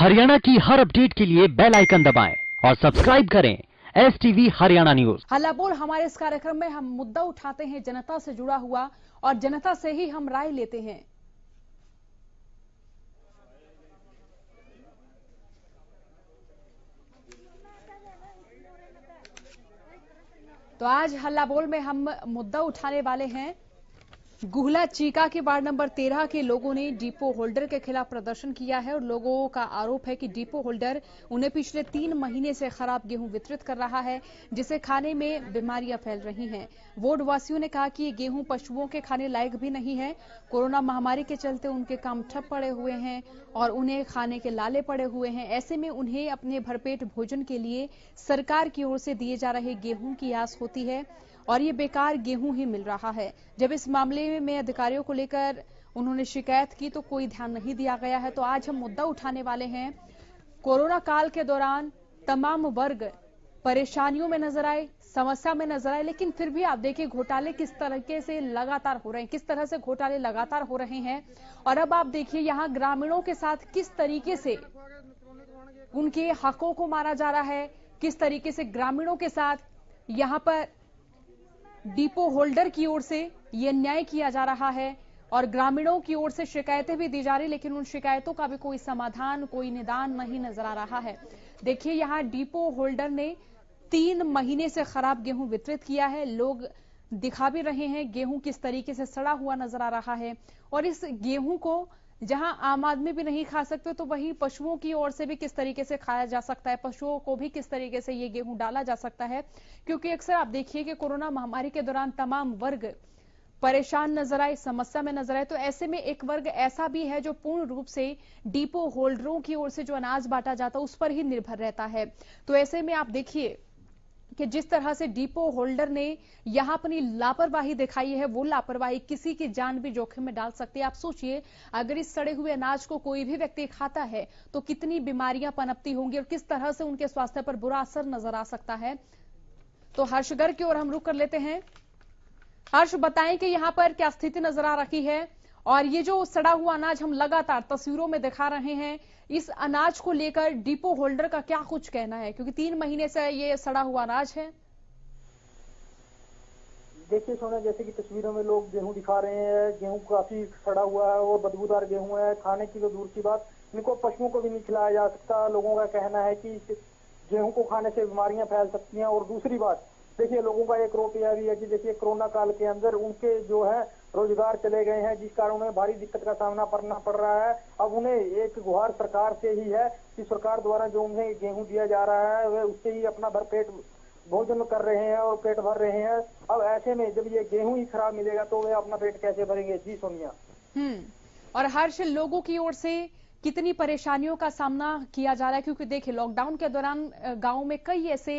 हरियाणा की हर अपडेट के लिए बेल आइकन दबाएं और सब्सक्राइब करें STV हरियाणा न्यूज। हल्ला बोल हमारे इस कार्यक्रम में हम मुद्दा उठाते हैं जनता से जुड़ा हुआ और जनता से ही हम राय लेते हैं। तो आज हल्ला बोल में हम मुद्दा उठाने वाले हैं गुहला चीका के वार्ड नंबर 13 के लोगों ने डिपो होल्डर के खिलाफ प्रदर्शन किया है और लोगों का आरोप है कि डिपो होल्डर उन्हें पिछले 3 महीने से खराब गेहूं वितरित कर रहा है, जिसे खाने में बीमारियां फैल रही हैं। वार्ड वासियों ने कहा कि ये गेहूं पशुओं के खाने लायक भी नहीं है। कोरोना महामारी के चलते उनके काम ठप पड़े हुए हैं और उन्हें खाने के लाले पड़े हुए हैं। ऐसे में उन्हें अपने भरपेट भोजन के लिए सरकार की ओर से दिए जा रहे गेहूं की आस होती है और ये बेकार गेहूं ही मिल रहा है। जब इस मामले में अधिकारियों को लेकर उन्होंने शिकायत की तो कोई ध्यान नहीं दिया गया है। तो आज हम मुद्दा उठाने वाले हैं, कोरोना काल के दौरान तमाम वर्ग परेशानियों में नजर आए, समस्या में नजर आए, लेकिन फिर भी आप देखिए घोटाले किस तरीके से लगातार हो रहे हैं, किस तरह से घोटाले लगातार हो रहे हैं। और अब आप देखिए यहाँ ग्रामीणों के साथ किस तरीके से उनके हकों को मारा जा रहा है, किस तरीके से ग्रामीणों के साथ यहाँ पर डिपो होल्डर की ओर से ये न्याय किया जा रहा है और ग्रामीणों की ओर से शिकायतें भी दी जा रही, लेकिन उन शिकायतों का भी कोई समाधान, कोई निदान नहीं नजर आ रहा है। देखिए यहाँ डिपो होल्डर ने 3 महीने से खराब गेहूं वितरित किया है। लोग दिखा भी रहे हैं गेहूं किस तरीके से सड़ा हुआ नजर आ रहा है और इस गेहूं को जहां आम आदमी भी नहीं खा सकते तो वहीं पशुओं की ओर से भी किस तरीके से खाया जा सकता है, पशुओं को भी किस तरीके से ये गेहूं डाला जा सकता है। क्योंकि अक्सर आप देखिए कि कोरोना महामारी के दौरान तमाम वर्ग परेशान नजर आए, समस्या में नजर आए, तो ऐसे में एक वर्ग ऐसा भी है जो पूर्ण रूप से डिपो होल्डरों की ओर से जो अनाज बांटा जाता है उस पर ही निर्भर रहता है। तो ऐसे में आप देखिए कि जिस तरह से डिपो होल्डर ने यहां अपनी लापरवाही दिखाई है, वो लापरवाही किसी की जान भी जोखिम में डाल सकती है। आप सोचिए अगर इस सड़े हुए अनाज को कोई भी व्यक्ति खाता है तो कितनी बीमारियां पनपती होंगी और किस तरह से उनके स्वास्थ्य पर बुरा असर नजर आ सकता है। तो हर्षगढ़ की ओर हम रुख कर लेते हैं। हर्ष, बताएं कि यहाँ पर क्या स्थिति नजर आ रही है और ये जो सड़ा हुआ अनाज हम लगातार तस्वीरों में दिखा रहे हैं, इस अनाज को लेकर डिपो होल्डर का क्या कुछ कहना है, क्योंकि 3 महीने से ये सड़ा हुआ अनाज है। देखिए सोना, जैसे कि तस्वीरों में लोग गेहूं दिखा रहे हैं, गेहूं काफी सड़ा हुआ है और बदबूदार गेहूं है। खाने की तो दूर की बात, इनको पशुओं को भी नहीं खिलाया जा सकता। लोगों का कहना है कि गेहूं को खाने से बीमारियां फैल सकती हैं। और दूसरी बात, देखिए लोगों का एक रोप यह भी है कि देखिए कोरोना काल के अंदर उनके जो है रोजगार चले गए हैं, जिस कारण उन्हें भारी दिक्कत का सामना करना पड़ रहा है। अब उन्हें एक गुहार सरकार से ही है कि सरकार द्वारा जो उन्हें गेहूं दिया जा रहा है वे उससे ही अपना भरपेट भोजन कर रहे हैं और पेट भर रहे हैं। अब ऐसे में जब ये गेहूं ही खराब मिलेगा तो वे अपना पेट कैसे भरेंगे? जी सोनिया। और हर्ष, लोगों की ओर से कितनी परेशानियों का सामना किया जा रहा है, क्योंकि देखिए लॉकडाउन के दौरान गांव में कई ऐसे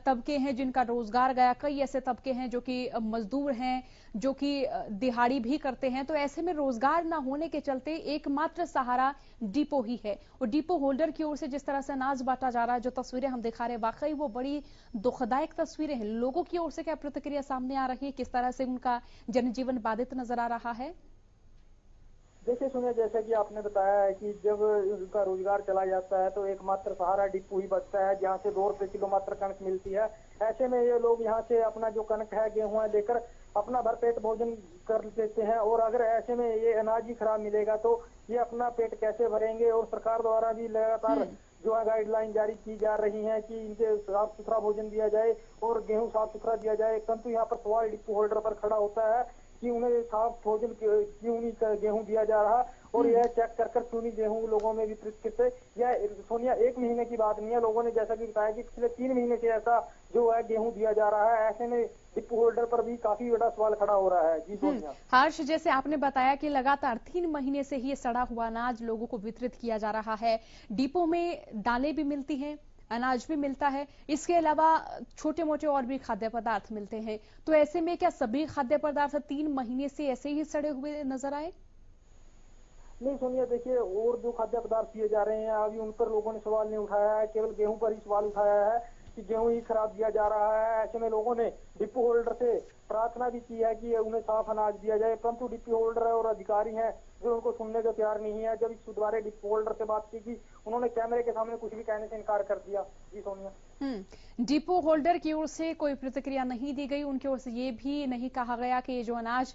तबके हैं जिनका रोजगार गया, कई ऐसे तबके हैं जो कि मजदूर हैं, जो कि दिहाड़ी भी करते हैं। तो ऐसे में रोजगार ना होने के चलते एकमात्र सहारा डिपो ही है और डिपो होल्डर की ओर से जिस तरह से अनाज बांटा जा रहा है, जो तस्वीरें हम दिखा रहे हैं, वाकई वो बड़ी दुखदायक तस्वीरें हैं। लोगों की ओर से क्या प्रतिक्रिया सामने आ रही है, किस तरह से उनका जनजीवन बाधित नजर आ रहा है? देखिए सुनिए, जैसा कि आपने बताया है कि जब उनका रोजगार चला जाता है तो एकमात्र सहारा डिपो ही बचता है, जहाँ से 2 रुपए किलो मात्र कणक मिलती है। ऐसे में ये लोग यहाँ से अपना जो कणक है, गेहूं है, लेकर अपना भरपेट भोजन कर देते हैं। और अगर ऐसे में ये अनाज ही खराब मिलेगा तो ये अपना पेट कैसे भरेंगे? और सरकार द्वारा भी लगातार जो है गाइडलाइन जारी की जा रही है कि इनके साफ सुथरा भोजन दिया जाए और गेहूं साफ सुथरा दिया जाए। परंतु यहाँ पर सवाल डिपो होल्डर पर खड़ा होता है कि उन्हें साफ भोजन क्यों नहीं गेहूं दिया जा रहा और यह चेक कर क्यों नहीं गेहूं लोगों में वितरित करते। यह सोनिया 1 महीने की बात नहीं है, लोगों ने जैसा कि बताया कि पिछले 3 महीने से ऐसा जो है गेहूं दिया जा रहा है। ऐसे में डिपो होल्डर पर भी काफी बड़ा सवाल खड़ा हो रहा है। जी सोनिया। हर्ष, जैसे आपने बताया कि लगातार 3 महीने से ही सड़ा हुआ अनाज लोगों को वितरित किया जा रहा है। डिपो में दालें भी मिलती हैं, अनाज भी मिलता है, इसके अलावा छोटे मोटे और भी खाद्य पदार्थ मिलते हैं। तो ऐसे में क्या सभी खाद्य पदार्थ 3 महीने से ऐसे ही सड़े हुए नजर आए? नहीं सोनिया, देखिए और जो खाद्य पदार्थ दिए जा रहे हैं अभी उन पर लोगों ने सवाल नहीं उठाया है, केवल गेहूं पर ही सवाल उठाया है कि गेहूं ही खराब दिया जा रहा है। ऐसे में लोगों ने डिपो होल्डर से प्रार्थना भी की है कि उन्हें साफ अनाज दिया जाए, परंतु डिपो होल्डर और अधिकारी हैं जो उनको सुनने को तैयार नहीं है। जब इस बुधवार डिपो होल्डर से बात की उन्होंने कैमरे के सामने कुछ भी कहने से इनकार कर दिया। जी सोनिया। डिपो होल्डर की ओर से कोई प्रतिक्रिया नहीं दी गई, उनकी ओर से ये भी नहीं कहा गया कि ये जो अनाज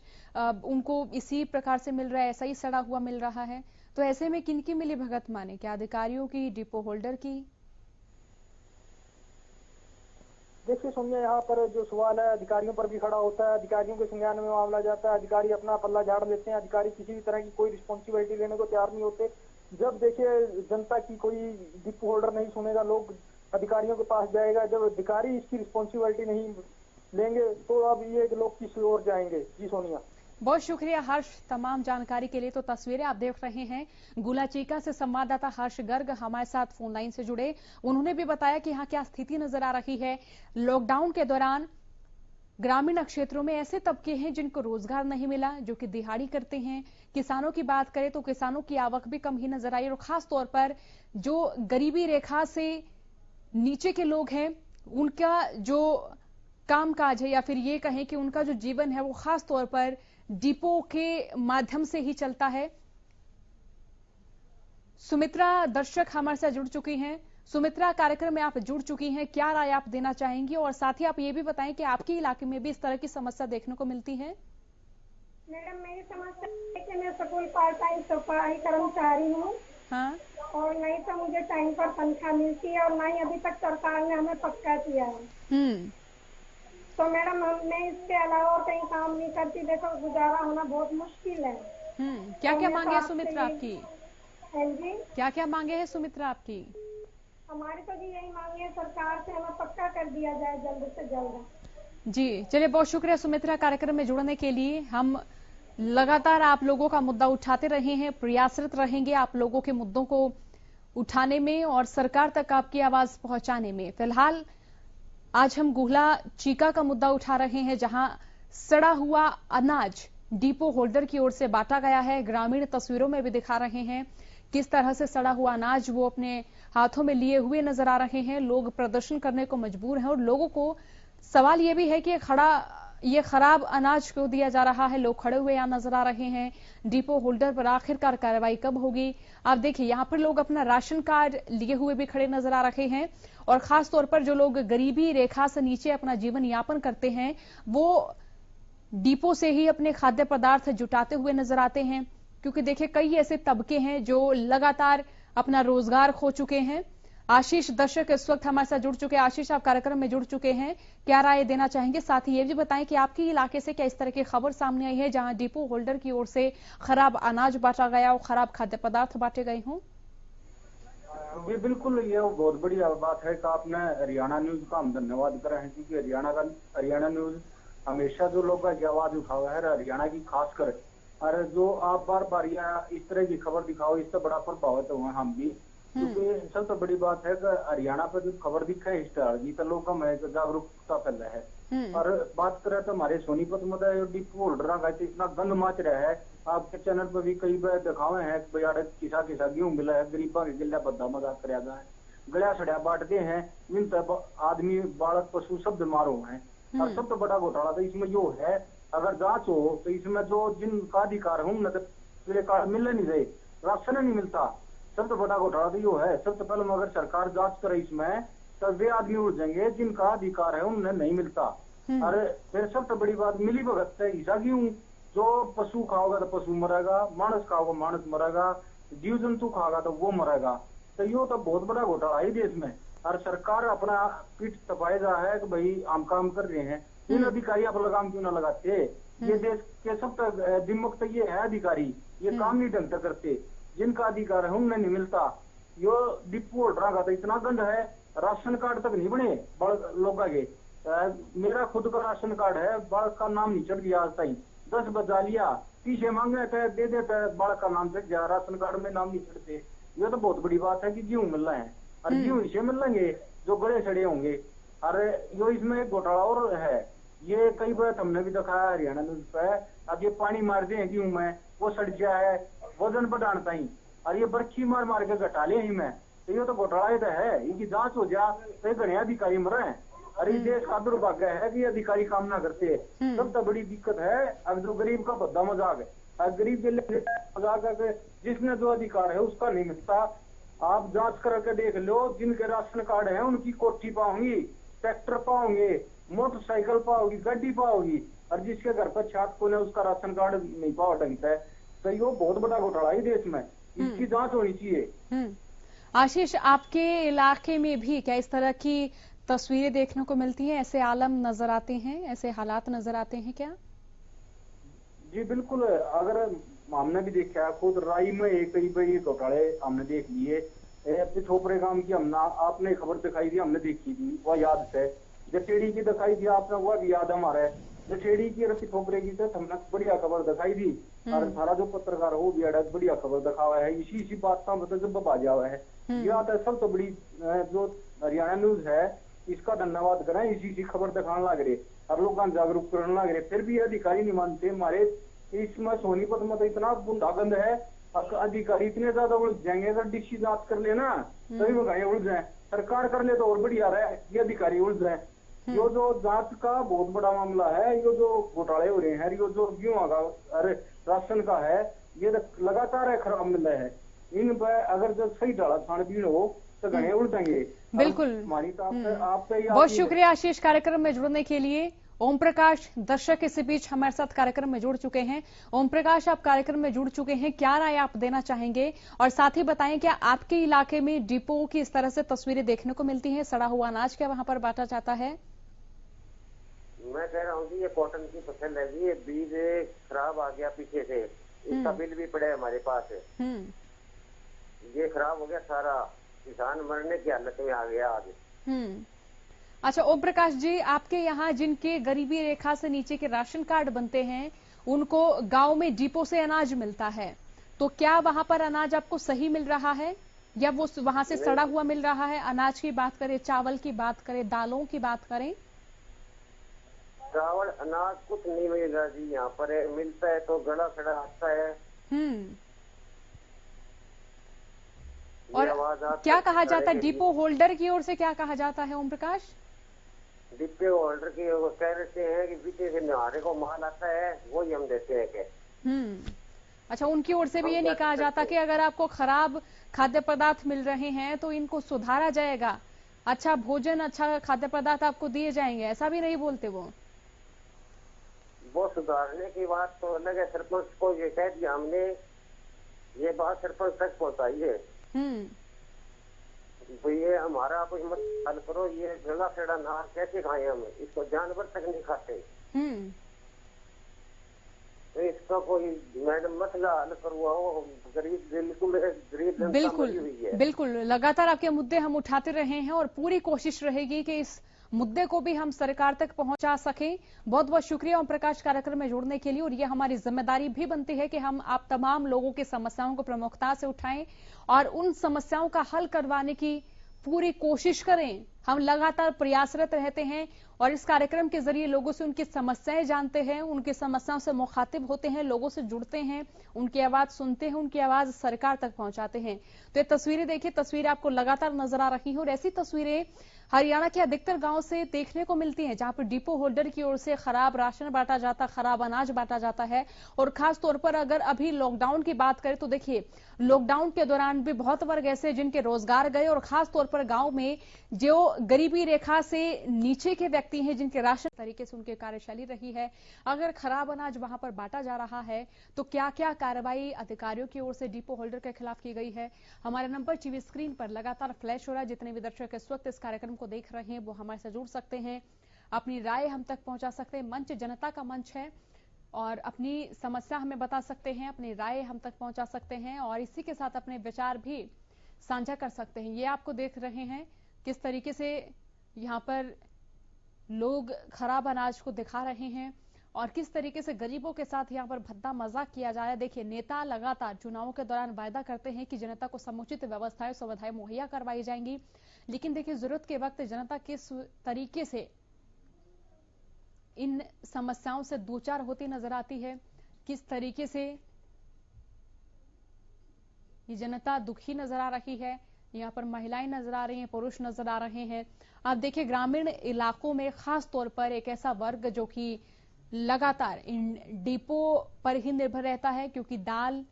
उनको इसी प्रकार से मिल रहा है, ऐसा ही सड़ा हुआ मिल रहा है। तो ऐसे में किनकी मिली भगत माने, क्या अधिकारियों की, डिपो होल्डर की? देखिए सोनिया, यहाँ पर जो सवाल है अधिकारियों पर भी खड़ा होता है। अधिकारियों के संज्ञान में मामला जाता है, अधिकारी अपना पल्ला झाड़ लेते हैं। अधिकारी किसी भी तरह की कोई रिस्पॉन्सिबिलिटी लेने को तैयार नहीं होते। जब देखिए जनता की कोई डिपो होल्डर नहीं सुनेगा, लोग अधिकारियों के पास जाएगा। जब अधिकारी इसकी रिस्पॉन्सिबिलिटी नहीं लेंगे तो अब ये लोग किसी ओर जाएंगे। जी सोनिया। बहुत शुक्रिया हर्ष तमाम जानकारी के लिए। तो तस्वीरें आप देख रहे हैं, गुलाचीका से संवाददाता हर्ष गर्ग हमारे साथ फोन लाइन से जुड़े। उन्होंने भी बताया कि यहाँ क्या स्थिति नजर आ रही है। लॉकडाउन के दौरान ग्रामीण क्षेत्रों में ऐसे तबके हैं जिनको रोजगार नहीं मिला, जो कि दिहाड़ी करते हैं। किसानों की बात करें तो किसानों की आवक भी कम ही नजर आई, और खास तौर पर जो गरीबी रेखा से नीचे के लोग हैं उनका जो कामकाज है, या फिर ये कहें कि उनका जो जीवन है, वो खास तौर पर डिपो के माध्यम से ही चलता है। सुमित्रा दर्शक हमारे साथ जुड़ चुकी हैं। सुमित्रा, कार्यक्रम में आप जुड़ चुकी हैं, क्या राय आप देना चाहेंगी? और साथ ही आप ये भी बताएं कि आपके इलाके में भी इस तरह की समस्या देखने को मिलती है? मैडम, मेरी समस्या है कि मैं स्कूल पार्ट टाइम सफाई कर्मचारी हूँ। हाँ। और नहीं तो मुझे टाइम पर तनख्वाह मिलती है, और ना ही अभी तक सरकार ने हमें पक्का किया है। तो मैडम, मैं इसके अलावा और कहीं काम नहीं करती। देखो, गुजारा होना बहुत मुश्किल है। क्या क्या मांगे है सुमित्रा आपकी? जी, क्या क्या मांगे है सुमित्रा आपकी? हमारी तो जी यही मांगे है, सरकार से हमें पक्का कर दिया जाए जल्द से जल्द। जी चलिए, बहुत शुक्रिया सुमित्रा कार्यक्रम में जुड़ने के लिए। हम लगातार आप लोगों का मुद्दा उठाते रहे हैं, प्रयासरत रहेंगे आप लोगों के मुद्दों को उठाने में और सरकार तक आपकी आवाज पहुंचाने में। फिलहाल आज हम गुहला चीका का मुद्दा उठा रहे हैं, जहां सड़ा हुआ अनाज डिपो होल्डर की ओर से बांटा गया है। ग्रामीण तस्वीरों में भी दिखा रहे हैं किस तरह से सड़ा हुआ अनाज वो अपने हाथों में लिए हुए नजर आ रहे हैं। लोग प्रदर्शन करने को मजबूर हैं, और लोगों को सवाल ये भी है कि ये खराब अनाज क्यों दिया जा रहा है। लोग खड़े हुए यहां नजर आ रहे हैं। डिपो होल्डर पर आखिरकार कार्रवाई कब होगी? आप देखिए, यहां पर लोग अपना राशन कार्ड लिए हुए भी खड़े नजर आ रहे हैं, और खास तौर पर जो लोग गरीबी रेखा से नीचे अपना जीवन यापन करते हैं, वो डिपो से ही अपने खाद्य पदार्थ जुटाते हुए नजर आते हैं। क्योंकि देखिए, कई ऐसे तबके हैं जो लगातार अपना रोजगार खो चुके हैं। आशीष दर्शक इस वक्त हमारे साथ जुड़ चुके हैं। आशीष, आप कार्यक्रम में जुड़ चुके हैं, क्या राय देना चाहेंगे? साथ ही ये भी बताएं कि आपके इलाके से क्या इस तरह की खबर सामने आई है जहां डिपो होल्डर की ओर से खराब अनाज बांटा गया और खराब खाद्य पदार्थ बांटे गए हों? जी बिल्कुल, ये बहुत बड़ी बात है कि आपने हरियाणा न्यूज का हम धन्यवाद कर रहे हैं, क्योंकि हरियाणा न्यूज हमेशा जो लोगों की आवाज उठा हुआ है, हरियाणा की खासकर, और जो आप बार बार इस तरह की खबर दिखाओ, इससे बड़ा प्रभावित हुए हम भी। क्योंकि सबसे बड़ी बात है कि हरियाणा पर जो खबर दिखा है स्टार जी, तो लोगों में जागरूकता फैल रहा है। और बात करें तो हमारे सोनीपत में डिपो होल्डर का इतना गंद माच रहा है। आपके चैनल पर भी कई बार दिखावे हैं, किसा किसा गेहूं मिला है, गरीबा के गिला बद्दा मजाक कराया गया है, गलिया सड़िया बांटते हैं, इन तब आदमी बालक पशु सब बीमार हुए हैं। और सबसे बड़ा घोटाला तो इसमें जो है, अगर जांच हो तो इसमें जो जिनका अधिकार हूँ न, तो कार्ड मिलने नहीं रहे, राशन नहीं मिलता। सबसे बड़ा घोटाला तो यो है। सबसे पहले अगर सरकार जांच करे इसमें, तो वे आदमी उड़ जाएंगे जिनका अधिकार है उन्हें नहीं मिलता। अरे फिर सबसे बड़ी बात मिली भगत है ईसा की हूँ, जो पशु खाओगा तो पशु मरेगा, मानस खाओगा मानस मरेगा, जीव जंतु खाओगा तो वो मरेगा। तो यो तो बहुत बड़ा घोटाला है देश में। और सरकार अपना पीठ तपाए जा है कि भाई हम काम कर रहे हैं, इन अधिकारी आप लगाम क्यों ना लगाते? ये देश के सब दिमाग तो ये है अधिकारी, ये काम नहीं ढंग से करते, जिनका अधिकार है उन्हें नहीं मिलता। यो डिपो होल्डर का तो इतना गंद है, राशन कार्ड तक नहीं बने लोगों के। मेरा खुद का राशन कार्ड है, बालक का नाम नहीं चढ़ गया आज तक, 10 बजा लिया, पीछे मांगे थे दे देते, बालक का नाम चढ़ गया, राशन कार्ड में नाम नहीं चढ़ते। ये तो बहुत बड़ी बात है कि गेहूं मिल रहे हैं, और गेहूं इसे मिल लेंगे जो गड़े सड़े होंगे। अरे यो इसमें एक घोटाला और है, ये कई बार हमने भी दिखाया हरियाणा न्यूज पे। अब ये पानी मारते हैं गेहूं में, वो सड़ गया है वजन बढ़ाने ताई, और ये बर्छी मार मार के घटा ले में, तो ये तो घोटाला तो है, इनकी जांच हो जा तो ये घने अधिकारी मर रहे हैं। अरे देश का दुर्भाग्य है कि अधिकारी काम ना करते हैं, सबसे बड़ी दिक्कत है। अब जो गरीब का भद्दा मजाक है, गरीब के लिए मजाक है, जिसने जो अधिकार है उसका नहीं मिलता। आप जांच करके देख लो, जिनके राशन कार्ड है उनकी कोठी पाओगी, ट्रैक्टर पाओगे, मोटरसाइकिल पाओगी, गाड़ी पाओगी, और जिसके घर पर छात को उसका राशन कार्ड नहीं पाओ ढंगता है। तो ये बहुत बड़ा घोटाला है देश में, इसकी जांच होनी चाहिए। आशीष, आपके इलाके में भी क्या इस तरह की तस्वीरें देखने को मिलती हैं, ऐसे आलम नजर आते हैं, ऐसे हालात नजर आते हैं क्या? जी बिल्कुल, अगर हमने भी देखा है, खुद राई में एक कई बड़ी घोटाले हमने देख लिए। पिछोपरे गांव की आपने खबर दिखाई थी, हमने देखी थी, वह याद है। जटेड़ी की दिखाई थी आपने, वह भी याद हमारे। जटेड़ी की और पिछोपरे की तो हमने बढ़िया खबर दिखाई थी, और सारा जो पत्रकार हो भी बढ़िया खबर दिखा हुआ है। इसी बात का मतलब जब बाजा हुआ है, यह तो सब तो बड़ी जो हरियाणा न्यूज है इसका धन्यवाद करें। इसी खबर दिखाने लग रहे और लोग जागरूक करने लग रहे, फिर भी अधिकारी नहीं मानते। हमारे इसमें सोनीपत में तो इतना गुंडागंद है, अधिकारी इतने ज्यादा उलझ जाएंगे। अगर डीसी जांच कर लेना तभी महंगाई उलझ जाए, सरकार कर ले तो और बढ़िया रहे, ये अधिकारी उलझ जाए। ये जो जांच का बहुत बड़ा मामला है, ये जो घोटाले हो रहे हैं, ये जो गेहूं का अरे राशन का है, ये लगातार खराब मिल रहा है। इन पर अगर जब सही डाला छानबीन हो तो घने उलझेंगे। बिल्कुल, हमारी तो आपसे बहुत शुक्रिया आशीष कार्यक्रम में जुड़ने के लिए। ओम प्रकाश दर्शक इसी बीच हमारे साथ कार्यक्रम में जुड़ चुके हैं। ओम प्रकाश, आप कार्यक्रम में जुड़ चुके हैं, क्या राय आप देना चाहेंगे? और साथ ही बताएं, क्या आपके इलाके में डिपो की इस तरह से तस्वीरें देखने को मिलती हैं? सड़ा हुआ अनाज क्या वहां पर बांटा जाता है? मैं कह रहा हूँ कि ये कॉटन की फसल है, ये बीज खराब आ गया पीछे से, इसका बिल भी पड़ा है हमारे पास। ये खराब हो गया सारा, किसान मरने की हालत में आ गया आज। अच्छा ओम प्रकाश जी, आपके यहाँ जिनके गरीबी रेखा से नीचे के राशन कार्ड बनते हैं, उनको गांव में डिपो से अनाज मिलता है, तो क्या वहां पर अनाज आपको सही मिल रहा है या वो वहां से सड़ा हुआ मिल रहा है? अनाज की बात करें, चावल की बात करें, दालों की बात करें। चावल अनाज कुछ नहीं मिल रहा जी, यहाँ पर मिलता है तो गला सड़ा आता है। और क्या कहा जाता है डिपो होल्डर की ओर से, क्या कहा जाता है ओम प्रकाश? डिपो होल्डर की वो कह रहे हैं कि पीछे से हमारे को माल आता है, वही हम देते हैं के। अच्छा, उनकी ओर से भी ये नहीं कहा जाता कि अगर आपको खराब खाद्य पदार्थ मिल रहे हैं तो इनको सुधारा जाएगा, अच्छा भोजन, अच्छा खाद्य पदार्थ आपको दिए जाएंगे, ऐसा भी नहीं बोलते वो सुधारने की बात तो अलग है। सरपंच को ये कह दिया हमने, ये बात सरपंच तक पहुंचाई है। ये हमारा कुछ मत हल करो, ये गला सड़ा अनाज कैसे खाए हम, इसको जानवर तक नहीं खाते। तो इसका कोई मैडम मसला हल करवाओ, गरीब बिल्कुल गरीब बिल्कुल लगातार आपके मुद्दे हम उठाते रहे हैं और पूरी कोशिश रहेगी कि इस मुद्दे को भी हम सरकार तक पहुंचा सकें। बहुत बहुत शुक्रिया ओम प्रकाश कार्यक्रम में जुड़ने के लिए, और ये हमारी जिम्मेदारी भी बनती है कि हम आप तमाम लोगों की समस्याओं को प्रमुखता से उठाएं और उन समस्याओं का हल करवाने की पूरी कोशिश करें। हम लगातार प्रयासरत रहते हैं और इस कार्यक्रम के जरिए लोगों से उनकी समस्याएं जानते हैं, उनकी समस्याओं से मुखातिब होते हैं, लोगों से जुड़ते हैं, उनकी आवाज सुनते हैं, उनकी आवाज सरकार तक पहुंचाते हैं। तो ये तस्वीरें देखिए, तस्वीरें आपको लगातार नजर आ रही हैं और ऐसी तस्वीरें हरियाणा के अधिकतर गांव से देखने को मिलती हैं, जहां पर डिपो होल्डर की ओर से खराब राशन बांटा जाता, खराब अनाज बांटा जाता है। और खास तौर पर अगर अभी लॉकडाउन की बात करें तो देखिए, लॉकडाउन के दौरान भी बहुत वर्ग ऐसे जिनके रोजगार गए, और खास तौर पर गांव में जो गरीबी रेखा से नीचे के व्यक्ति हैं, जिनके राशन तरीके से उनकी कार्यशैली रही है, अगर खराब अनाज वहां पर बांटा जा रहा है तो क्या क्या कार्रवाई अधिकारियों की ओर से डिपो होल्डर के खिलाफ की गई है? हमारा नंबर टीवी स्क्रीन पर लगातार फ्लैश हो रहा है। जितने भी दर्शक इस वक्त इस कार्यक्रम को देख रहे हैं वो हमारे से जुड़ सकते हैं, अपनी राय हम तक पहुंचा सकते हैं। मंच जनता का मंच है और अपनी समस्या हमें बता सकते हैं, अपनी राय हम तक पहुंचा सकते हैं और इसी के साथ अपने विचार भी साझा कर सकते हैं। ये आपको देख रहे हैं किस तरीके से यहाँ पर लोग खराब अनाज को दिखा रहे हैं और किस तरीके से गरीबों के साथ यहाँ पर भद्दा मजाक किया जा रहा है। देखिए, नेता लगातार चुनावों के दौरान वायदा करते हैं कि जनता को समुचित व्यवस्थाएं सुविधाएं मुहैया करवाई जाएंगी, लेकिन देखिए जरूरत के वक्त जनता किस तरीके से इन समस्याओं से दो चार होती नजर आती है, किस तरीके से ये जनता दुखी नजर आ रही है, यहाँ पर महिलाएं नजर आ रही हैं, पुरुष नजर आ रहे हैं। आप देखिए ग्रामीण इलाकों में खास तौर पर एक ऐसा वर्ग जो कि लगातार इन डिपो पर ही निर्भर रहता है, क्योंकि दाल,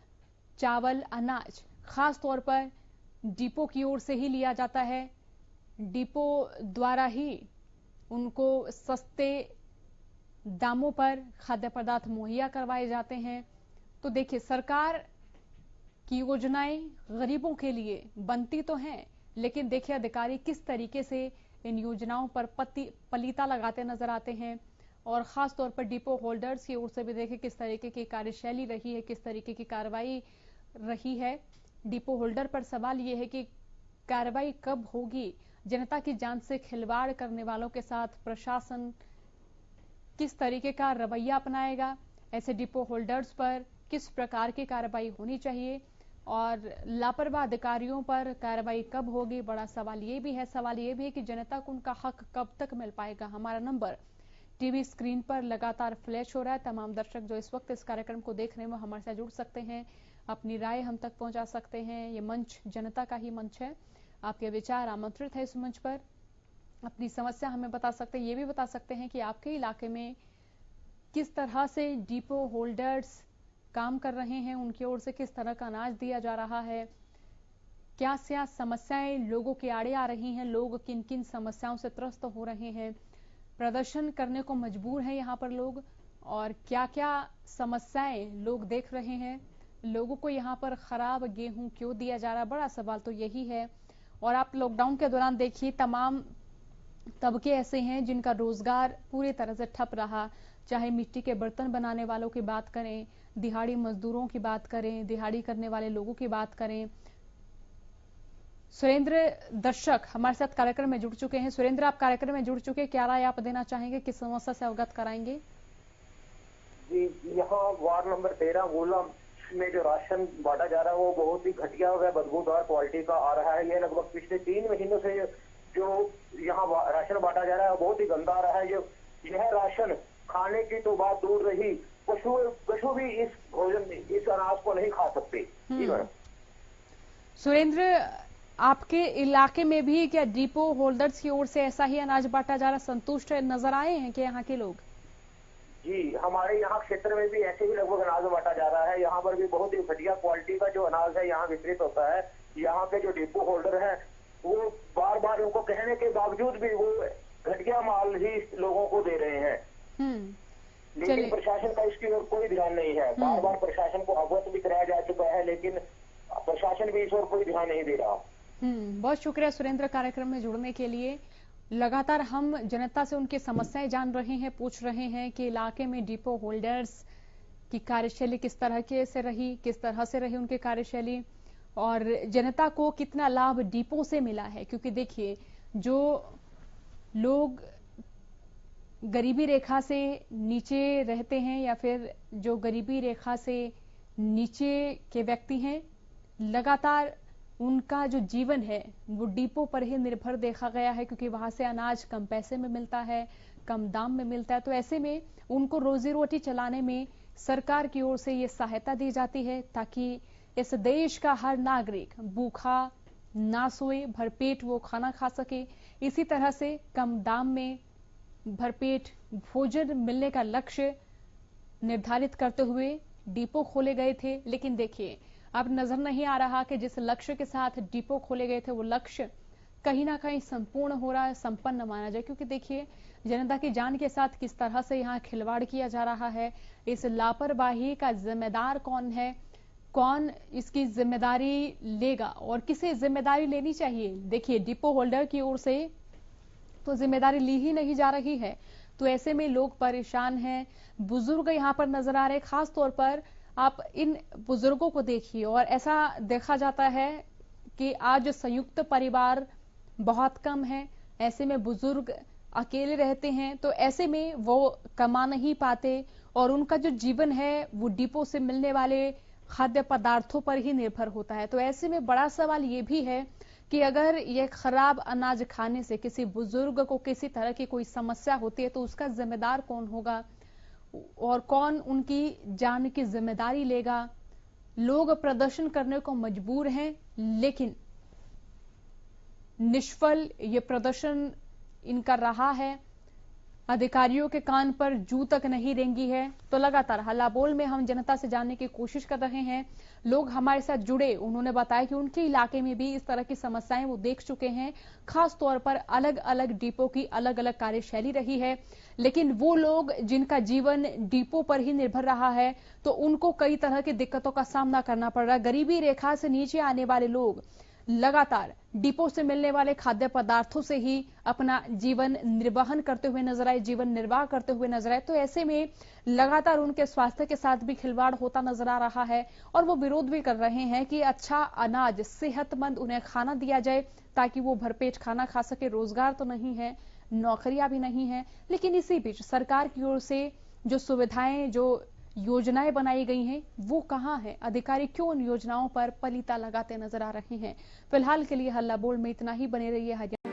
चावल, अनाज खास तौर पर डिपो की ओर से ही लिया जाता है। डिपो द्वारा ही उनको सस्ते दामों पर खाद्य पदार्थ मुहैया करवाए जाते हैं। तो देखिए सरकार की योजनाएं गरीबों के लिए बनती तो हैं, लेकिन देखिए अधिकारी किस तरीके से इन योजनाओं पर पलीता लगाते नजर आते हैं। और खास तौर पर डिपो होल्डर्स की ओर से भी देखिए किस तरीके की कार्यशैली रही है, किस तरीके की कार्रवाई रही है। डिपो होल्डर पर सवाल यह है कि कार्रवाई कब होगी? जनता की जान से खिलवाड़ करने वालों के साथ प्रशासन किस तरीके का रवैया अपनाएगा? ऐसे डिपो होल्डर्स पर किस प्रकार की कार्रवाई होनी चाहिए और लापरवाह अधिकारियों पर कार्रवाई कब होगी? बड़ा सवाल ये भी है। सवाल ये भी है कि जनता को उनका हक कब तक मिल पाएगा? हमारा नंबर टीवी स्क्रीन पर लगातार फ्लैश हो रहा है। तमाम दर्शक जो इस वक्त इस कार्यक्रम को देख रहे हैं वो हमारे साथ जुड़ सकते हैं, अपनी राय हम तक पहुंचा सकते हैं। ये मंच जनता का ही मंच है, आपके विचार आमंत्रित है इस मंच पर। अपनी समस्या हमें बता सकते हैं, ये भी बता सकते हैं कि आपके इलाके में किस तरह से डिपो होल्डर्स काम कर रहे हैं, उनकी ओर से किस तरह का अनाज दिया जा रहा है, क्या क्या समस्याएं लोगों के आड़े आ रही हैं, लोग किन किन समस्याओं से त्रस्त हो रहे हैं, प्रदर्शन करने को मजबूर हैं यहाँ पर लोग, और क्या क्या समस्याएं लोग देख रहे हैं। लोगों को यहाँ पर खराब गेहूं क्यों दिया जा रहा है? बड़ा सवाल तो यही है। और आप लॉकडाउन के दौरान देखिए तमाम तबके ऐसे हैं जिनका रोजगार पूरी तरह से ठप रहा, चाहे मिट्टी के बर्तन बनाने वालों की बात करें, दिहाड़ी मजदूरों की बात करें, दिहाड़ी करने वाले लोगों की बात करें। सुरेंद्र दर्शक हमारे साथ कार्यक्रम में जुड़ चुके हैं। सुरेंद्र, आप कार्यक्रम में जुड़ चुके, क्या राय आप देना चाहेंगे, किस समस्या से अवगत कराएंगे? जी, यहाँ वार्ड नंबर 13 गोला में जो राशन बांटा जा रहा है वो बहुत ही घटिया व बदबूदार क्वालिटी का आ रहा है। ये लगभग पिछले 3 महीनों से जो यहाँ राशन बांटा जा रहा है बहुत ही गंदा आ रहा है। जो यह राशन खाने की तो बात दूर रही, पशु भी इस भोजन इस अनाज को नहीं खा सकते। जी मैडम। सुरेंद्र, आपके इलाके में भी क्या डिपो होल्डर्स की ओर से ऐसा ही अनाज बांटा जा रहा, संतुष्ट नजर आए हैं कि यहाँ के लोग? जी, हमारे यहाँ क्षेत्र में भी ऐसे ही लगभग अनाज बांटा जा रहा है। यहाँ पर भी बहुत ही घटिया क्वालिटी का जो अनाज है यहाँ वितरित होता है। यहाँ के जो डिपो होल्डर है वो बार बार उनको कहने के बावजूद भी वो घटिया माल ही लोगों को दे रहे हैं। लेकिन प्रशासन का इसकी ओर कोई ध्यान नहीं है। बार बार प्रशासन को अवगत भी कराया जा चुका है, लेकिन प्रशासन भी इस ओर कोई ध्यान नहीं दे रहा। बहुत शुक्रिया सुरेंद्र कार्यक्रम में जुड़ने के लिए। लगातार हम जनता से उनकी समस्याएं जान रहे हैं, पूछ रहे हैं कि इलाके में डिपो होल्डर्स की कार्यशैली किस तरह से रही उनकी कार्यशैली, और जनता को कितना लाभ डिपो से मिला है। क्योंकि देखिए जो लोग गरीबी रेखा से नीचे रहते हैं या फिर जो गरीबी रेखा से नीचे के व्यक्ति हैं, लगातार उनका जो जीवन है वो डिपो पर ही निर्भर देखा गया है, क्योंकि वहां से अनाज कम पैसे में मिलता है, कम दाम में मिलता है। तो ऐसे में उनको रोजी रोटी चलाने में सरकार की ओर से ये सहायता दी जाती है ताकि इस देश का हर नागरिक भूखा ना सोए, भरपेट वो खाना खा सके। इसी तरह से कम दाम में भरपेट भोजन मिलने का लक्ष्य निर्धारित करते हुए डिपो खोले गए थे। लेकिन देखिए अब नजर नहीं आ रहा कि जिस लक्ष्य के साथ डिपो खोले गए थे वो लक्ष्य कहीं ना कहीं संपूर्ण हो रहा है, संपन्न माना जाए। क्योंकि देखिए जनता की जान के साथ किस तरह से यहाँ खिलवाड़ किया जा रहा है। इस लापरवाही का जिम्मेदार कौन है, कौन इसकी जिम्मेदारी लेगा और किसे जिम्मेदारी लेनी चाहिए? देखिए डिपो होल्डर की ओर से तो जिम्मेदारी ली ही नहीं जा रही है। तो ऐसे में लोग परेशान हैं, बुजुर्ग यहाँ पर नजर आ रहे। खास तौर पर आप इन बुजुर्गों को देखिए, और ऐसा देखा जाता है कि आज संयुक्त परिवार बहुत कम है। ऐसे में बुजुर्ग अकेले रहते हैं, तो ऐसे में वो कमा नहीं पाते और उनका जो जीवन है वो डिपो से मिलने वाले खाद्य पदार्थों पर ही निर्भर होता है। तो ऐसे में बड़ा सवाल ये भी है कि अगर ये खराब अनाज खाने से किसी बुजुर्ग को किसी तरह की कोई समस्या होती है तो उसका जिम्मेदार कौन होगा और कौन उनकी जान की जिम्मेदारी लेगा? लोग प्रदर्शन करने को मजबूर हैं, लेकिन निष्फल ये प्रदर्शन इनका रहा है, अधिकारियों के कान पर जू तक नहीं रेंगी है। तो लगातार हल्ला बोल में हम जनता से जानने की कोशिश कर रहे हैं। लोग हमारे साथ जुड़े, उन्होंने बताया कि उनके इलाके में भी इस तरह की समस्याएं वो देख चुके हैं। खास तौर पर अलग अलग डिपो की अलग अलग कार्यशैली रही है, लेकिन वो लोग जिनका जीवन डिपो पर ही निर्भर रहा है, तो उनको कई तरह की दिक्कतों का सामना करना पड़ रहा है। गरीबी रेखा से नीचे आने वाले लोग लगातार डिपो से मिलने वाले खाद्य पदार्थों से ही अपना जीवन निर्वहन करते हुए नजर आए, जीवन निर्वाह करते हुए नजर आए। तो ऐसे में लगातार उनके स्वास्थ्य के साथ भी खिलवाड़ होता नजर आ रहा है और वो विरोध भी कर रहे हैं कि अच्छा अनाज, सेहतमंद उन्हें खाना दिया जाए ताकि वो भरपेट खाना खा सके। रोजगार तो नहीं है, नौकरियां भी नहीं है, लेकिन इसी बीच सरकार की ओर से जो सुविधाएं, जो योजनाएं बनाई गई हैं, वो कहां है? अधिकारी क्यों उन योजनाओं पर पलीता लगाते नजर आ रहे हैं? फिलहाल के लिए हल्ला बोल में इतना ही। बने रहिए हरियाणा।